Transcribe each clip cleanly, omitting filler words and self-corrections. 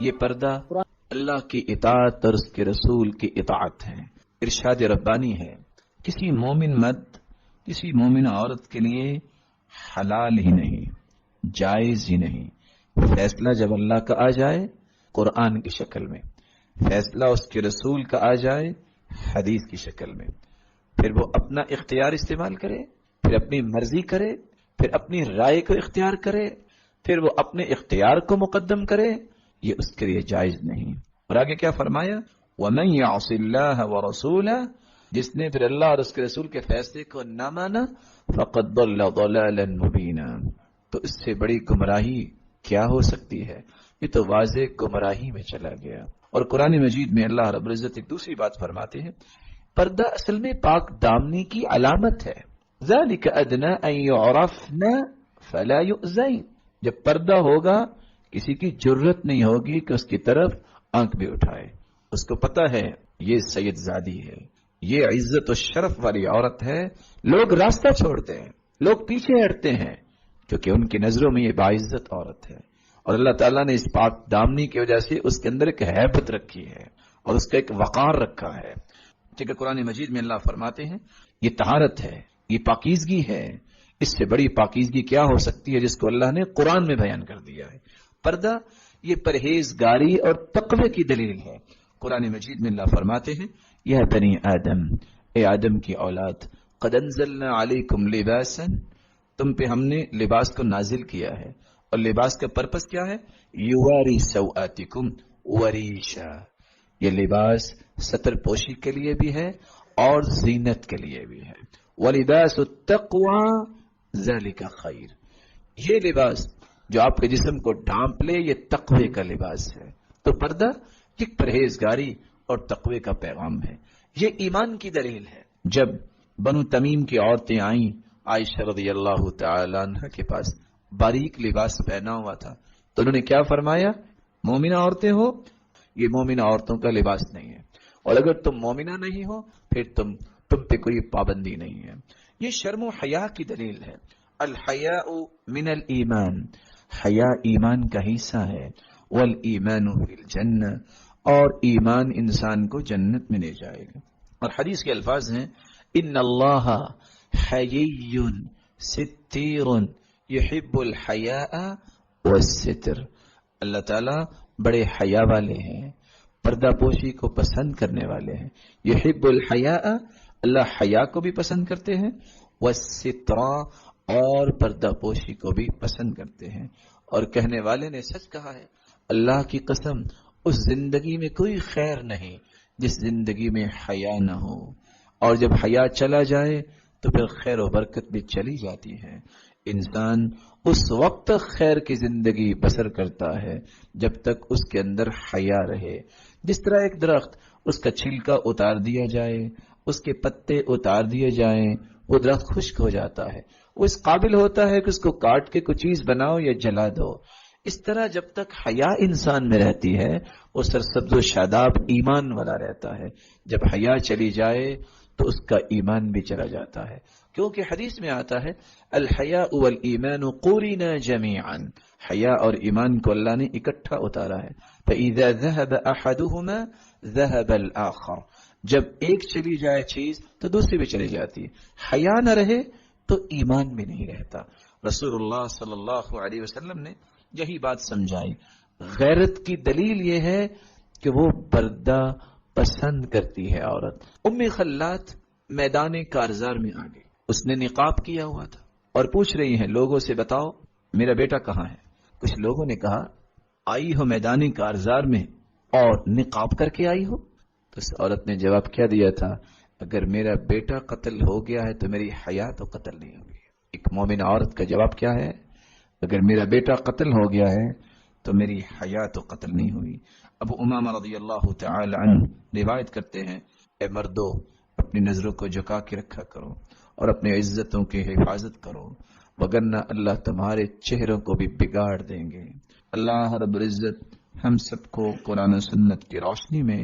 یہ پردہ اللہ کی اطاعت اور اس کے رسول کی اطاعت ہے، ارشاد ربانی ہے۔ کسی مومن مرد کسی مومن عورت کے لیے حلال ہی نہیں، جائز ہی نہیں، فیصلہ جب اللہ کا آ جائے قرآن کی شکل میں، فیصلہ اس کے رسول کا آ جائے حدیث کی شکل میں، پھر وہ اپنا اختیار استعمال کرے، پھر اپنی مرضی کرے، پھر اپنی رائے کو اختیار کرے، پھر وہ اپنے اختیار کو مقدم کرے، یہ اس کے لیے جائز نہیں۔ اور آگے کیا فرمایا؟ وَمَن يَعْصِ اللَّهَ وَرَسُولَهُ، جس نے پھر اللہ اور اس کے رسول کے فیصلے کو نہ مانا، فَقَدْ ضَلَّ ضَلَالًا مُبِينًا، تو اس سے بڑی گمراہی کیا ہو سکتی ہے؟ یہ تو واضح گمراہی میں چلا گیا۔ اور قرآن مجید میں اللہ رب العزت ایک دوسری بات فرماتے ہیں، پردہ اصل میں پاک دامنی کی علامت ہے۔ ذَلِكَ أَدْنَىٰ أَن يُعْرَفْنَ فَلَا يُؤْذَيْنَ، جب پردہ ہوگا کسی کی جرت نہیں ہوگی کہ اس کی طرف آنکھ بھی اٹھائے، اس کو پتہ ہے یہ سید زادی ہے، یہ عزت و شرف والی عورت ہے، لوگ راستہ چھوڑتے ہیں، لوگ پیچھے ہٹتے ہیں کیونکہ ان کی نظروں میں یہ باعزت عورت ہے۔ اور اللہ تعالیٰ نے اس پاک دامنی کی وجہ سے اس کے اندر ایک ہیبت رکھی ہے اور اس کا ایک وقار رکھا ہے۔ ٹھیک ہے، قرآن مجید میں اللہ فرماتے ہیں یہ طہارت ہے، یہ پاکیزگی ہے، اس سے بڑی پاکیزگی کیا ہو سکتی ہے جس کو اللہ نے قرآن میں بیان کر دیا ہے۔ پردہ یہ پرہیزگاری اور تقوی کی دلیل ہے۔ قرآن مجید میں اللہ فرماتے ہیں یا بنی آدم، اے آدم کی اولاد، قد انزلنا علیکم لباسا، تم پہ ہم نے لباس کو نازل کیا ہے، اور لباس کا پرپس کیا ہے؟ یواری سوآتکم وریشا، یہ لباس ستر پوشی کے لیے بھی ہے اور زینت کے لیے بھی ہے۔ ولباس التقوی ذلک خیر، یہ لباس جو آپ کے جسم کو ڈھانپ لے یہ تقوی کا لباس ہے۔ تو پردہ ایک پرہیزگاری اور تقوی کا پیغام ہے، یہ ایمان کی دلیل ہے۔ جب بنو تمیم کی عورتیں آئیں عائشہ رضی اللہ تعالی عنہ کے پاس، باریک لباس پہنا ہوا تھا، تو انہوں نے کیا فرمایا؟ مومنہ عورتیں ہو، یہ مومنہ عورتوں کا لباس نہیں ہے، اور اگر تم مومنہ نہیں ہو پھر تم پہ کوئی پابندی نہیں ہے۔ یہ شرم و حیا کی دلیل ہے۔ الحیاء من الایمان، حیا ایمان کا حصہ ہے۔ والایمان فی الجنہ، اور ایمان انسان کو جنت میں لے جائے گا۔ اور حدیث کے الفاظ ہیں ان اللہ حیی ستیر یحب الحیاء والستر، اللہ تعالیٰ بڑے حیا والے ہیں، پردہ پوشی کو پسند کرنے والے ہیں۔ یحب الحیاء، اللہ حیا کو بھی پسند کرتے ہیں، والستر، اور پردہ پوشی کو بھی پسند کرتے ہیں۔ اور کہنے والے نے سچ کہا ہے، اللہ کی قسم اس زندگی میں کوئی خیر نہیں جس زندگی میں حیا نہ ہو، اور جب حیا چلا جائے تو پھر خیر و برکت بھی چلی جاتی ہے۔ انسان اس وقت تک خیر کی زندگی بسر کرتا ہے جب تک اس کے اندر حیا رہے۔ جس طرح ایک درخت، اس کا چھلکا اتار دیا جائے، اس کے پتے اتار دیے جائیں، وہ درخت خشک ہو جاتا ہے، وہ اس قابل ہوتا ہے کہ اس کو کاٹ کے کوئی چیز بناؤ یا جلا دو۔ اس طرح جب تک حیا انسان میں رہتی ہے وہ سرسبز و شاداب ایمان والا رہتا ہے، جب حیا چلی جائے تو اس کا ایمان بھی چلا جاتا ہے، کیونکہ حدیث میں آتا ہے الحیاء والایمان قرنا جمیعا، حیا اور ایمان کو اللہ نے اکٹھا اتارا ہے۔ فاذا ذهب احدهما ذهب الاخر، جب ایک چلی جائے چیز تو دوسری بھی چلی جاتی ہے۔ حیا نہ رہے تو ایمان بھی نہیں رہتا۔ رسول اللہ صلی اللہ علیہ وسلم نے یہی بات سمجھائی۔ غیرت کی دلیل یہ ہے کہ وہ پردہ پسند کرتی ہے عورت۔ ام خلات میدان کارزار میں آ گئی، اس نے نقاب کیا ہوا تھا اور پوچھ رہی ہیں لوگوں سے بتاؤ میرا بیٹا کہاں ہے؟ کچھ لوگوں نے کہا آئی ہو میدان کارزار میں اور نقاب کر کے آئی ہو؟ تو اس عورت نے جواب کیا دیا تھا، اگر میرا بیٹا قتل ہو گیا ہے تو میری حیا تو قتل نہیں ہوگی۔ ایک مومن عورت کا جواب کیا ہے؟ اگر میرا بیٹا قتل ہو گیا ہے تو میری حیا تو قتل نہیں ہوئی۔ ابو امامہ رضی اللہ تعالی عنہ روایت کرتے ہیں، اے مردو اپنی نظروں کو جھکا کے رکھا کرو اور اپنی عزتوں کی حفاظت کرو، وگرنہ اللہ تمہارے چہروں کو بھی بگاڑ دیں گے۔ اللہ رب العزت ہم سب کو قرآن و سنت کی روشنی میں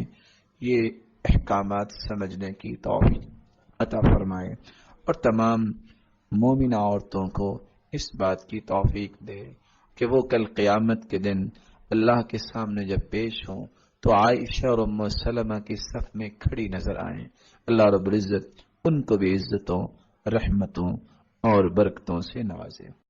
یہ احکامات سمجھنے کی توفیق عطا فرمائے، اور تمام مومنہ عورتوں کو اس بات کی توفیق دے کہ وہ کل قیامت کے دن اللہ کے سامنے جب پیش ہوں تو عائشہ اور ام سلمہ کی صف میں کھڑی نظر آئیں. اللہ رب العزت ان کو بھی عزتوں، رحمتوں اور برکتوں سے نوازے.